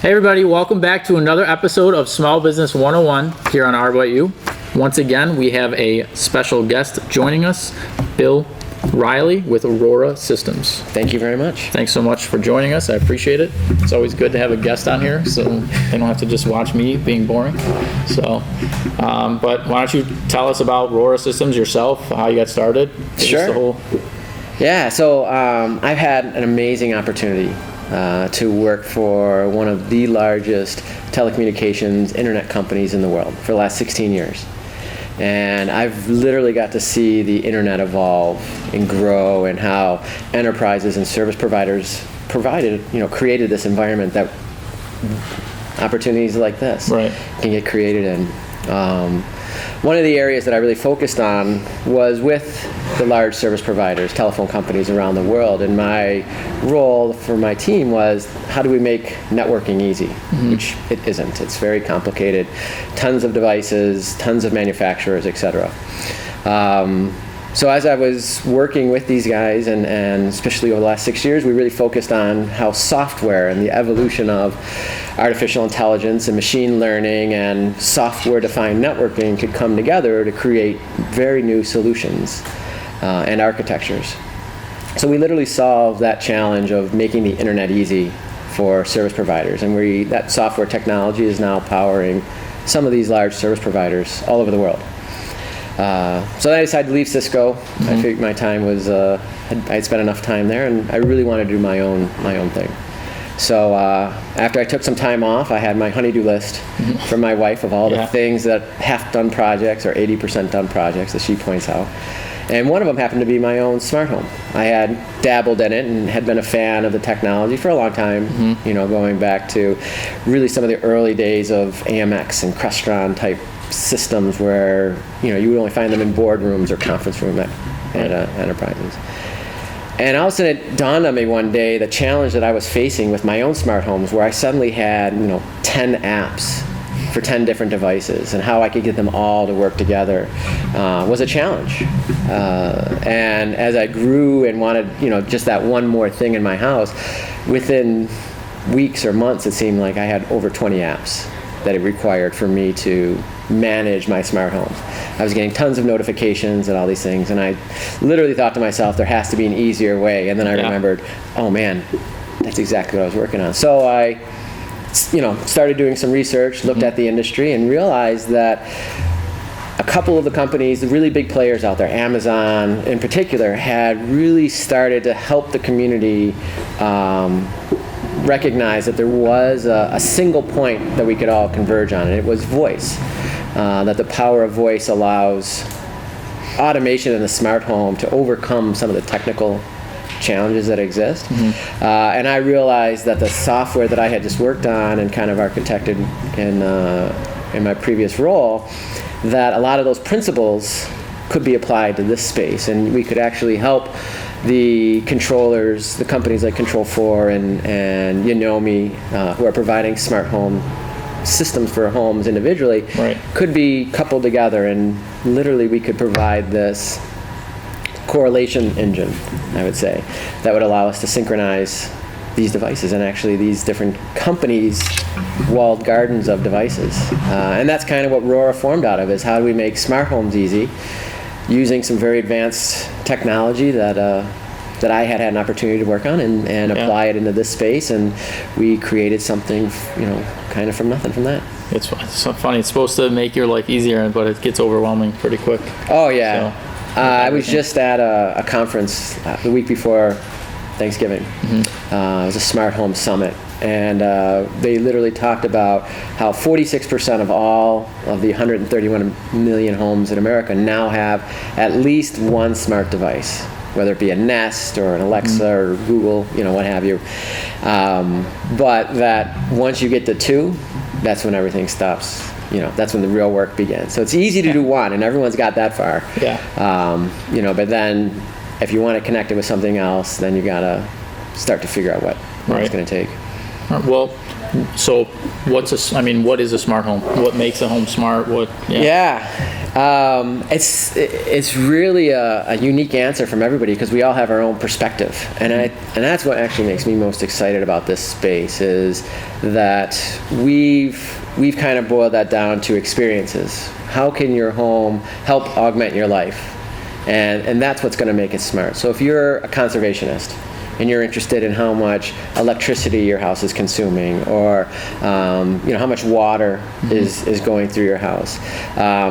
Hey everybody, welcome back to another episode of Small Business 101 here on RORA. Once again, we have a special guest joining us, Bill Riley with RORA Systems. Thank you very much. Thanks so much for joining us. I appreciate it. It's always good to have a guest on here so they don't have to just watch me being boring. But why don't you tell us about RORA Systems yourself, how you got started? Sure. Yeah, so I've had an amazing opportunity to work for one of the largest telecommunications internet companies in the world for the last 16 years. And I've literally got to see the internet evolve and grow, and how enterprises and service providers created this environment that opportunities like this can get created in. One of the areas that I really focused on was with the large service providers, telephone companies around the world, and my role for my team was, how do we make networking easy? Which it isn't. It's very complicated. Tons of devices, tons of manufacturers, etc. So as I was working with these guys, and especially over the last 6 years, we really focused on how software and the evolution of artificial intelligence and machine learning and software-defined networking could come together to create very new solutions and architectures. So we literally solved that challenge of making the internet easy for service providers, and that software technology is now powering some of these large service providers all over the world. So then I decided to leave Cisco. I figured my time was, I'd spent enough time there, and I really wanted to do my own thing. So after I took some time off, I had my honey-do list from my wife of all the things that half-done projects or 80% done projects, as she points out. And one of them happened to be my own smart home. I had dabbled in it and had been a fan of the technology for a long time, going back to really some of the early days of AMX and Crestron type systems where you would only find them in boardrooms or conference rooms at enterprises. And all of a sudden it dawned on me one day the challenge that I was facing with my own smart homes, where I suddenly had 10 apps for 10 different devices, and how I could get them all to work together was a challenge. And as I grew and wanted just that one more thing in my house, within weeks or months it seemed like I had over 20 apps that it required for me to manage my smart homes. I was getting tons of notifications and all these things, and I literally thought to myself, there has to be an easier way. And then I remembered, oh man, that's exactly what I was working on. So I started doing some research, looked at the industry, and realized that a couple of the companies, the really big players out there, Amazon in particular, had really started to help the community recognize that there was a single point that we could all converge on, and it was voice. That the power of voice allows automation in the smart home to overcome some of the technical challenges that exist. And I realized that the software that I had just worked on and kind of architected in my previous role, that a lot of those principles could be applied to this space, and we could actually help the controllers, the companies like Control4 and Yonomi, who are providing smart home systems for homes individually, could be coupled together, and literally we could provide this correlation engine, I would say, that would allow us to synchronize these devices and actually these different companies' walled gardens of devices. And that's kind of what RORA formed out of, is how do we make smart homes easy using some very advanced technology that I had an opportunity to work on and apply it into this space, and we created something, kind of from nothing from that. It's so funny. It's supposed to make your life easier, but it gets overwhelming pretty quick. Oh yeah. So, I was just at a conference the week before Thanksgiving. It was a Smart Home Summit, and they literally talked about how 46% of all of the 131 million homes in America now have at least one smart device, whether it be a Nest or an Alexa or Google, what have you. But that once you get to 2, that's when everything stops. That's when the real work begins. So it's easy to do one, and everyone's got that far. But then if you want to connect it with something else, then you got to start to figure out what it's going to take. Well, so what is a smart home? What makes a home smart? It's really a unique answer from everybody because we all have our own perspective, and that's what actually makes me most excited about this space is that we've kind of boiled that down to experiences. How can your home help augment your life? And that's what's going to make it smart. So if you're a conservationist and you're interested in how much electricity your house is consuming, or how much water is going through your house,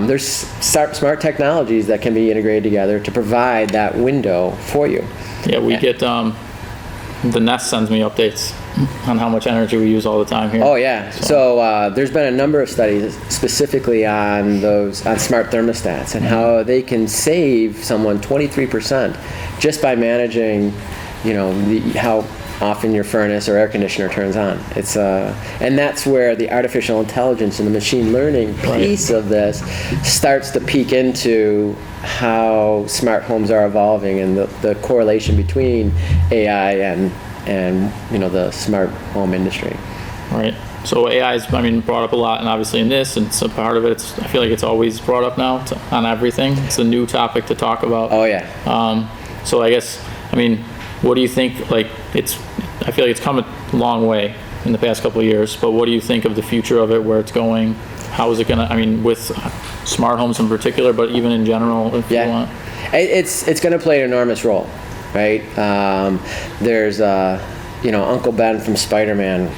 there's smart technologies that can be integrated together to provide that window for you. Yeah, we get the Nest sends me updates on how much energy we use all the time here. Oh yeah. So there's been a number of studies specifically on smart thermostats and how they can save someone 23% just by managing, how often your furnace or air conditioner turns on. It's and that's where the artificial intelligence and the machine learning piece of this starts to peek into how smart homes are evolving and the correlation between AI and the smart home industry. Right. So AI is, brought up a lot, and obviously in this, and so part of it, I feel like it's always brought up now on everything. It's a new topic to talk about. Oh yeah. So I guess, what do you think? I feel like it's come a long way in the past couple of years, but what do you think of the future of it, where it's going? How is it going to, with smart homes in particular, but even in general, if you want? It's going to play an enormous role, right? There's, Uncle Ben from Spider-Man,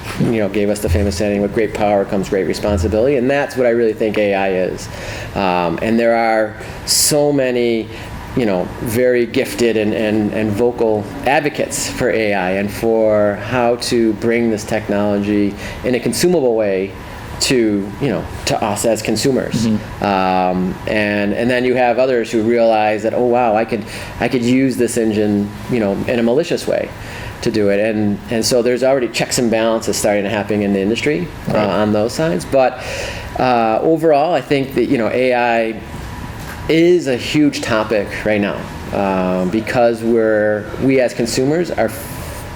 gave us the famous saying, with great power comes great responsibility, and that's what I really think AI is. And there are so many very gifted and vocal advocates for AI and for how to bring this technology in a consumable way to us as consumers. And then you have others who realize that, oh wow, I could use this engine in a malicious way to do it, and so there's already checks and balances starting to happen in the industry on those sides. But overall, I think that AI is a huge topic right now because we as consumers are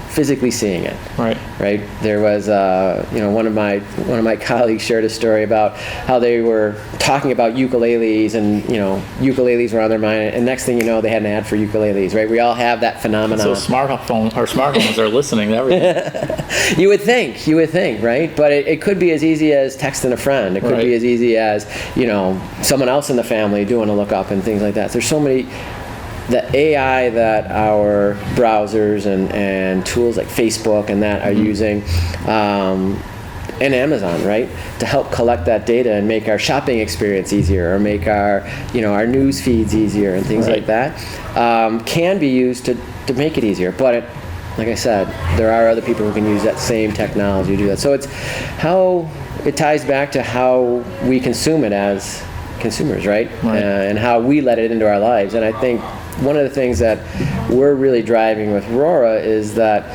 physically seeing it. Right. There was one of my colleagues shared a story about how they were talking about ukuleles, and ukuleles were on their mind, and next thing you know, they had an ad for ukuleles. Right. We all have that phenomenon. So smart homes are listening to everything. You would think, right? But it could be as easy as texting a friend. It could be as easy as someone else in the family doing a lookup and things like that. There's so many. The AI that our browsers and tools like Facebook and that are using, and Amazon, right, to help collect that data and make our shopping experience easier, or make our news feeds easier and things like that, can be used to make it easier. But like I said, there are other people who can use that same technology to do that. So it ties back to how we consume it as consumers, right? And how we let it into our lives. And I think one of the things that we're really driving with RORA is that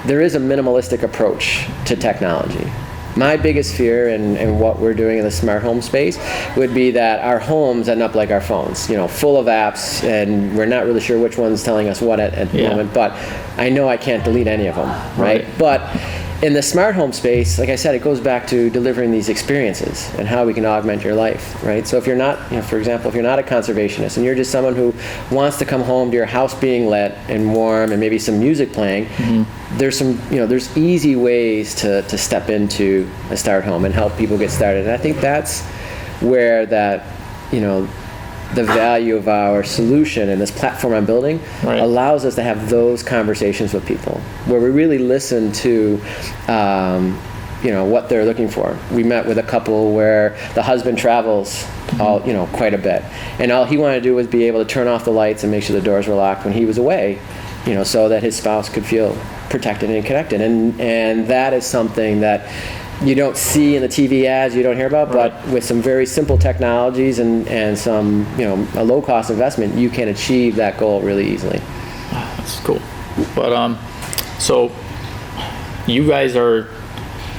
there is a minimalistic approach to technology. My biggest fear in what we're doing in the smart home space would be that our homes end up like our phones, full of apps, and we're not really sure which one's telling us what at the moment, but I know I can't delete any of them, right? But in the smart home space, like I said, it goes back to delivering these experiences and how we can augment your life, right? So if you're not, for example, if you're not a conservationist and you're just someone who wants to come home to your house being lit and warm and maybe some music playing, there's there's easy ways to step into a smart home and help people get started. And I think that's where that, the value of our solution and this platform I'm building allows us to have those conversations with people where we really listen to what they're looking for. We met with a couple where the husband travels quite a bit, and all he wanted to do was be able to turn off the lights and make sure the doors were locked when he was away, so that his spouse could feel protected and connected. And that is something that you don't see in the TV ads, you don't hear about, but with some very simple technologies and some, a low-cost investment, you can achieve that goal really easily. That's cool. But so you guys are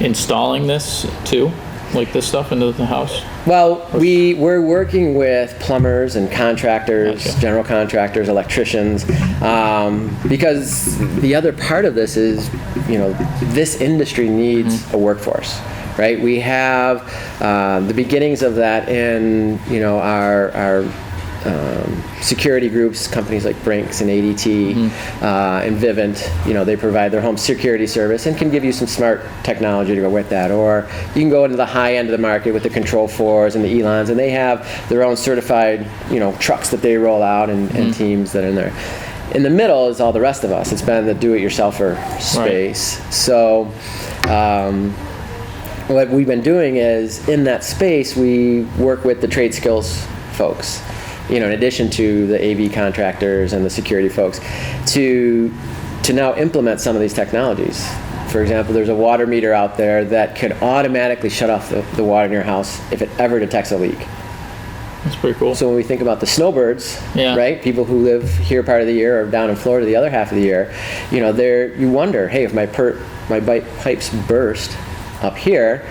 installing this too, like this stuff into the house? Well, we're working with plumbers and contractors, general contractors, electricians, because the other part of this is, this industry needs a workforce, right? We have the beginnings of that in, our security groups, companies like Brinks and ADT and Vivint. They provide their home security service and can give you some smart technology to go with that. Or you can go into the high end of the market with the Control4s and the Elons, and they have their own certified, trucks that they roll out and teams that are in there. In the middle is all the rest of us. It's been the do-it-yourselfer space. Right. So what we've been doing is, in that space, we work with the trade skills folks, in addition to the AV contractors and the security folks, to now implement some of these technologies. For example, there's a water meter out there that could automatically shut off the water in your house if it ever detects a leak. That's pretty cool. So when we think about the snowbirds, right, people who live here part of the year or down in Florida the other half of the year, you wonder, hey, if my pipes burst up here,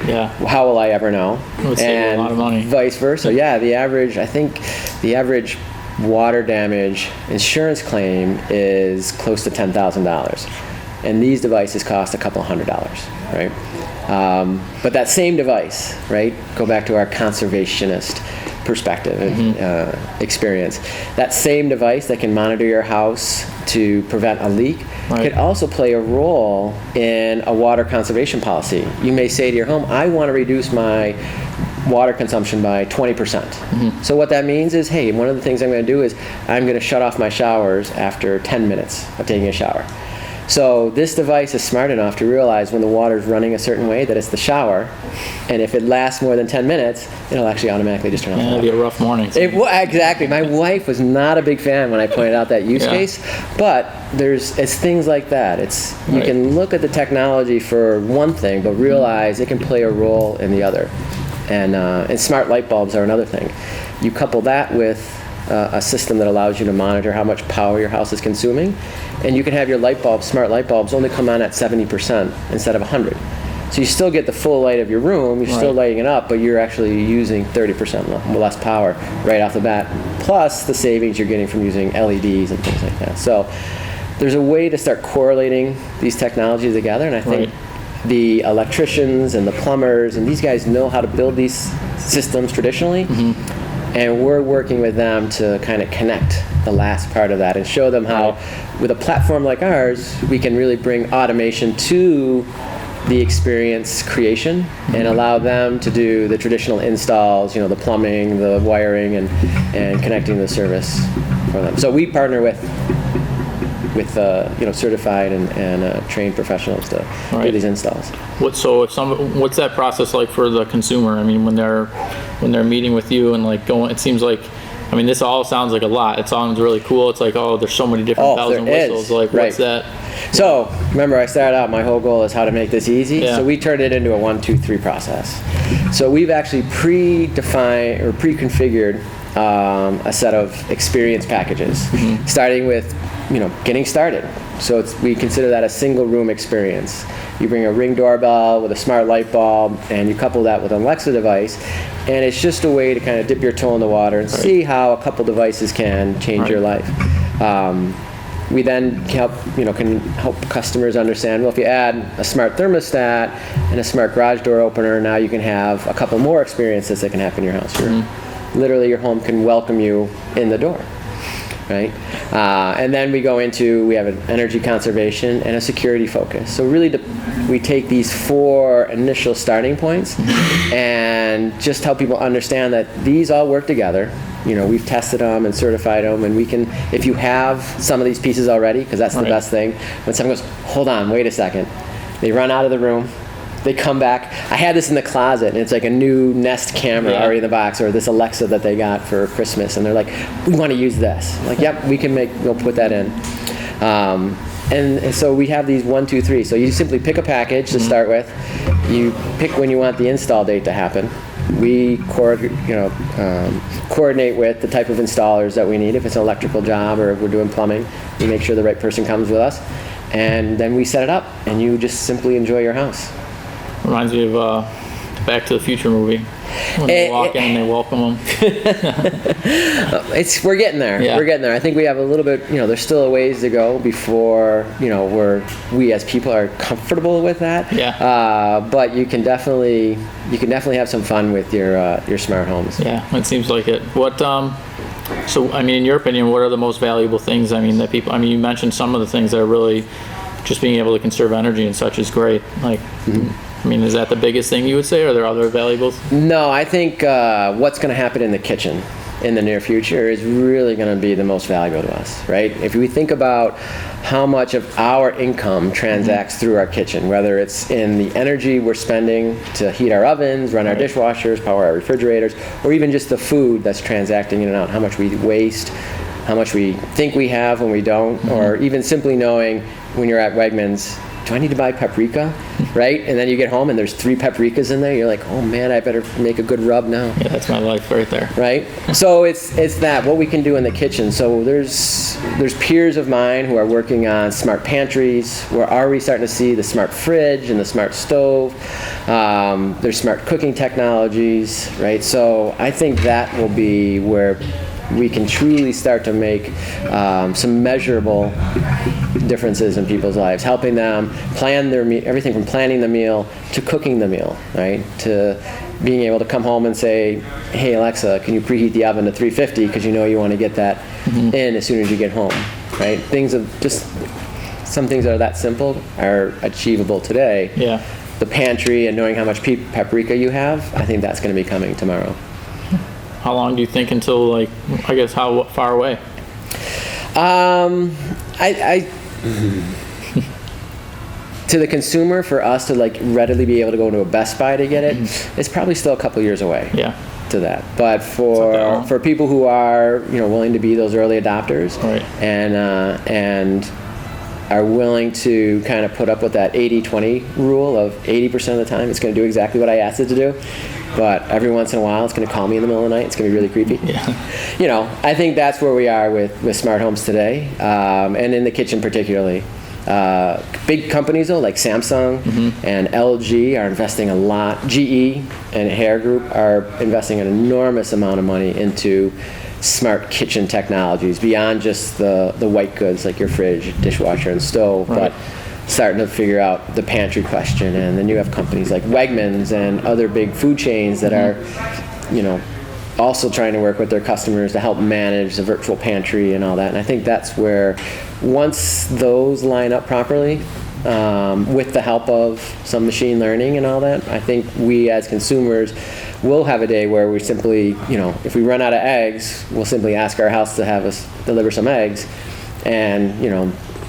how will I ever know? It would save you a lot of money. Vice versa. I think the average water damage insurance claim is close to $10,000. And these devices cost a couple $100, right? But that same device, right, go back to our conservationist perspective and experience. That same device that can monitor your house to prevent a leak could also play a role in a water conservation policy. You may say to your home, I want to reduce my water consumption by 20%. So what that means is, hey, one of the things I'm going to do is I'm going to shut off my showers after 10 minutes of taking a shower. So this device is smart enough to realize when the water is running a certain way that it's the shower, and if it lasts more than 10 minutes, it'll actually automatically just turn off the water. It'll be a rough morning. Exactly. My wife was not a big fan when I pointed out that use case, but it's things like that. You can look at the technology for one thing, but realize it can play a role in the other. And smart light bulbs are another thing. You couple that with a system that allows you to monitor how much power your house is consuming, and you can have your smart light bulbs only come on at 70% instead of 100. So you still get the full light of your room, you're still lighting it up, but you're actually using 30% less power right off the bat, plus the savings you're getting from using LEDs and things like that. So there's a way to start correlating these technologies together, and I think the electricians and the plumbers and these guys know how to build these systems traditionally. And we're working with them to kind of connect the last part of that and show them how, with a platform like ours, we can really bring automation to the experience creation and allow them to do the traditional installs, the plumbing, the wiring, and connecting the service for them. So we partner with certified and trained professionals to do these installs. What's that process like for the consumer? I mean, when they're meeting with you and going, it seems like, I mean, this all sounds like a lot. It sounds really cool. It's like, there's so many different bells and whistles. What's that? So remember, I started out, my whole goal is how to make this easy. So we turned it into a 1, 2, 3 process. So we've actually predefined or pre-configured a set of experience packages, starting with getting started. So we consider that a single room experience. You bring a Ring doorbell with a smart light bulb, and you couple that with an Alexa device, and it's just a way to kind of dip your toe in the water and see how a couple devices can change your life. We then can help customers understand, well, if you add a smart thermostat and a smart garage door opener, now you can have a couple more experiences that can happen in your house. Literally, your home can welcome you in the door. Right? And then we have an energy conservation and a security focus. So really we take these 4 initial starting points and just help people understand that these all work together. We've tested them and certified them, and we can, if you have some of these pieces already, because that's the best thing, when someone goes, hold on, wait a second, they run out of the room, they come back. I had this in the closet, and it's like a new Nest camera already in the box, or this Alexa that they got for Christmas, and they're like, we want to use this. I'm like, yep, we'll put that in. And so we have these 1, 2, 3. So you simply pick a package to start with. You pick when you want the install date to happen. We coordinate with the type of installers that we need. If it's an electrical job or if we're doing plumbing, we make sure the right person comes with us. And then we set it up, and you just simply enjoy your house. Reminds me of Back to the Future movie. When they walk in and they welcome them. We're getting there. Yeah. We're getting there. I think we have a little bit, there's still a ways to go before, we as people are comfortable with that. Yeah. But you can definitely have some fun with your smart homes. Yeah, it seems like it. So, I mean, in your opinion, what are the most valuable things, that people, you mentioned some of the things that are really, just being able to conserve energy and such is great. Like, is that the biggest thing you would say, or are there other valuables? No, I think what's going to happen in the kitchen in the near future is really going to be the most valuable to us, right? If we think about how much of our income transacts through our kitchen, whether it's in the energy we're spending to heat our ovens, run our dishwashers, power our refrigerators, or even just the food that's transacting in and out, how much we waste, how much we think we have when we don't, or even simply knowing when you're at Wegmans, do I need to buy paprika, right? And then you get home and there's 3 paprikas in there. You're like, oh man, I better make a good rub now. Yeah, that's my life right there. Right? So it's that, what we can do in the kitchen. So there's peers of mine who are working on smart pantries. We're already starting to see the smart fridge and the smart stove. There's smart cooking technologies, right? So I think that will be where we can truly start to make some measurable differences in people's lives, helping them plan their everything from planning the meal to cooking the meal, right? To being able to come home and say, hey Alexa, can you preheat the oven to 350 because you want to get that in as soon as you get home, right? Some things that are that simple are achievable today. Yeah. The pantry and knowing how much paprika you have, I think that's going to be coming tomorrow. How long do you think until, how far away? To the consumer, for us to readily be able to go into a Best Buy to get it, it's probably still a couple years away. Yeah. To that, but for people who are willing to be those early adopters, right, and are willing to kind of put up with that 80-20 rule of 80% of the time it's going to do exactly what I asked it to do, but every once in a while it's going to call me in the middle of the night. It's going to be really creepy. Yeah. I think that's where we are with smart homes today, and in the kitchen particularly. Big companies though, like Samsung and LG are investing a lot. GE and Hair Group are investing an enormous amount of money into smart kitchen technologies beyond just the white goods like your fridge, dishwasher, and stove, right, but starting to figure out the pantry question. And then you have companies like Wegmans and other big food chains that are, also trying to work with their customers to help manage the virtual pantry and all that. And I think that's where, once those line up properly, with the help of some machine learning and all that, I think we as consumers will have a day where we simply, if we run out of eggs, we'll simply ask our house to have us deliver some eggs, and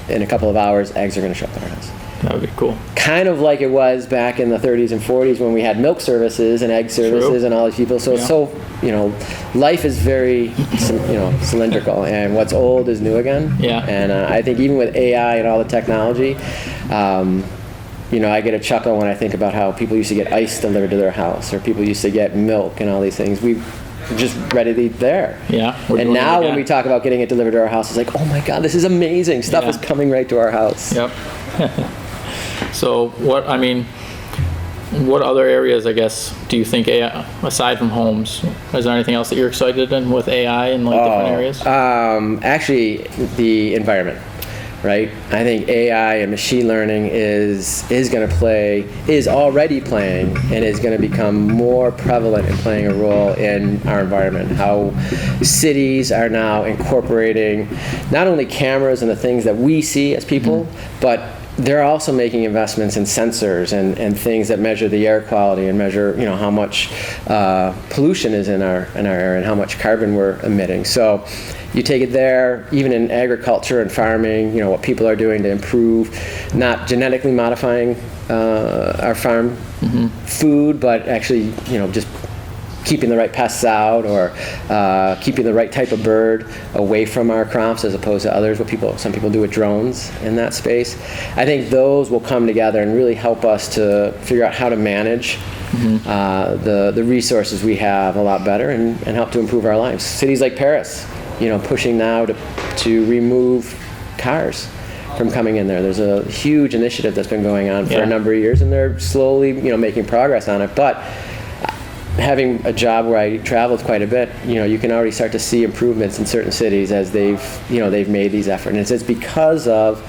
in a couple of hours, eggs are going to show up at our house. That would be cool. Kind of like it was back in the 30s and 40s when we had milk services and egg services and all these people. So life is very, cylindrical, and what's old is new again. Yeah. And I think even with AI and all the technology, I get a chuckle when I think about how people used to get ice delivered to their house, or people used to get milk and all these things. We just readily there. Yeah. And now when we talk about getting it delivered to our house, it's like, oh my God, this is amazing. Stuff is coming right to our house. Yep. So what other areas, I guess, do you think AI, aside from homes, is there anything else that you're excited in with AI in different areas? Actually, the environment. Right? I think AI and machine learning is already playing, and is going to become more prevalent in playing a role in our environment. How cities are now incorporating not only cameras and the things that we see as people, but they're also making investments in sensors and things that measure the air quality and measure, how much pollution is in our air and how much carbon we're emitting. So you take it there, even in agriculture and farming, what people are doing to improve, not genetically modifying our farm food, but actually, just keeping the right pests out, or keeping the right type of bird away from our crops as opposed to others, some people do with drones in that space. I think those will come together and really help us to figure out how to manage the resources we have a lot better, and help to improve our lives. Cities like Paris, pushing now to remove cars from coming in there. There's a huge initiative that's been going on for a number of years, and they're slowly, making progress on it. But having a job where I traveled quite a bit, you can already start to see improvements in certain cities as they've made these efforts. And it's because of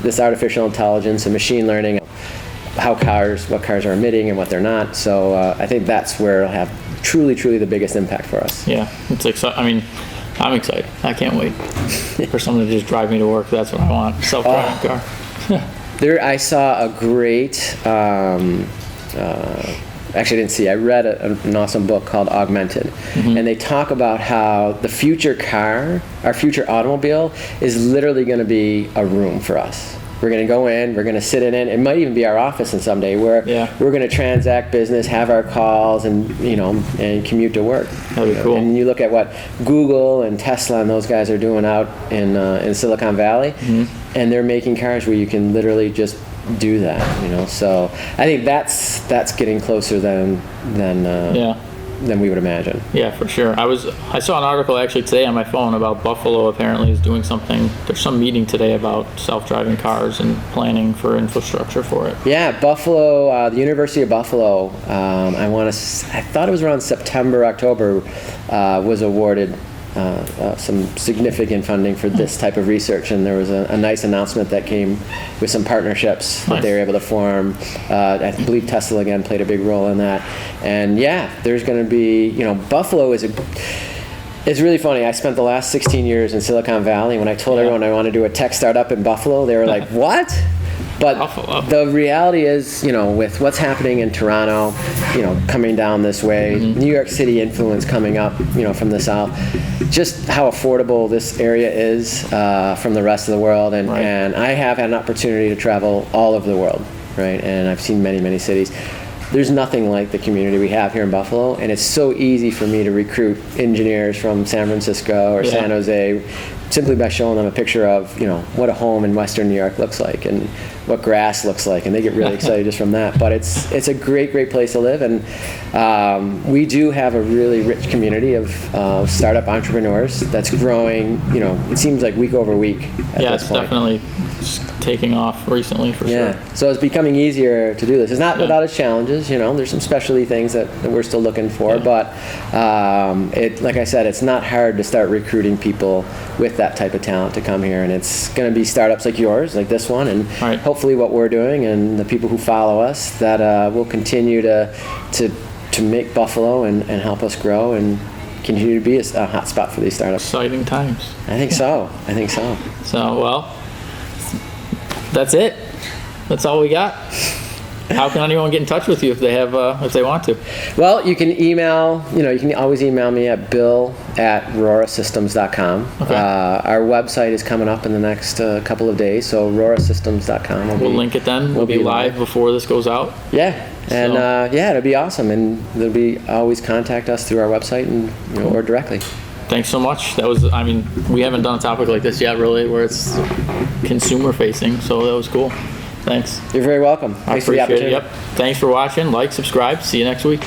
this artificial intelligence and machine learning, what cars are emitting and what they're not. So I think that's where it'll have truly the biggest impact for us. Yeah, it's exciting. I mean, I'm excited. I can't wait for someone to just drive me to work. That's what I want. Self-driving car. I saw a great, actually I didn't see, I read an awesome book called Augmented. And they talk about how the future car, our future automobile, is literally going to be a room for us. We're going to go in, we're going to sit in it. It might even be our office in someday where we're going to transact business, have our calls, and and commute to work. That'd be cool. And you look at what Google and Tesla and those guys are doing out in Silicon Valley, and they're making cars where you can literally just do that. So I think that's getting closer than we would imagine. Yeah, for sure. I saw an article actually today on my phone about Buffalo apparently is doing something. There's some meeting today about self-driving cars and planning for infrastructure for it. Yeah, Buffalo, the University of Buffalo, I thought it was around September, October, was awarded some significant funding for this type of research, and there was a nice announcement that came with some partnerships that they were able to form. I believe Tesla again played a big role in that, and there's going to be, Buffalo is it's really funny. I spent the last 16 years in Silicon Valley. When I told everyone I want to do a tech startup in Buffalo, they were like, "What?" But Buffalo. The reality is, with what's happening in Toronto, coming down this way, New York City influence coming up, from the south, just how affordable this area is from the rest of the world. And I have had an opportunity to travel all over the world, right? And I've seen many cities. There's nothing like the community we have here in Buffalo, and it's so easy for me to recruit engineers from San Francisco or San Jose simply by showing them a picture of, what a home in Western New York looks like and what grass looks like, and they get really excited just from that. But it's a great place to live, and we do have a really rich community of startup entrepreneurs that's growing, it seems like week over week at this point. Definitely taking off recently for sure. So it's becoming easier to do this. It's not without its challenges, there's some specialty things that we're still looking for, but like I said, it's not hard to start recruiting people with that type of talent to come here, and it's going to be startups like yours, like this one, and hopefully what we're doing and the people who follow us that will continue to make Buffalo and help us grow and continue to be a hot spot for these startups. Exciting times. I think so. So, well, that's it. That's all we got. How can anyone get in touch with you if they want to? Well, you can email, you can always email me at bill@rorasystems.com. Okay. Our website is coming up in the next couple of days, so rorasystems.com. We'll link it then. We'll be live before this goes out. Yeah. And it'll be awesome. And there'll be always contact us through our website and or directly. Thanks so much. We haven't done a topic like this yet, really, where it's consumer facing, so that was cool. Thanks. You're very welcome. Thanks for the opportunity. Yep. Thanks for watching. Like, subscribe. See you next week.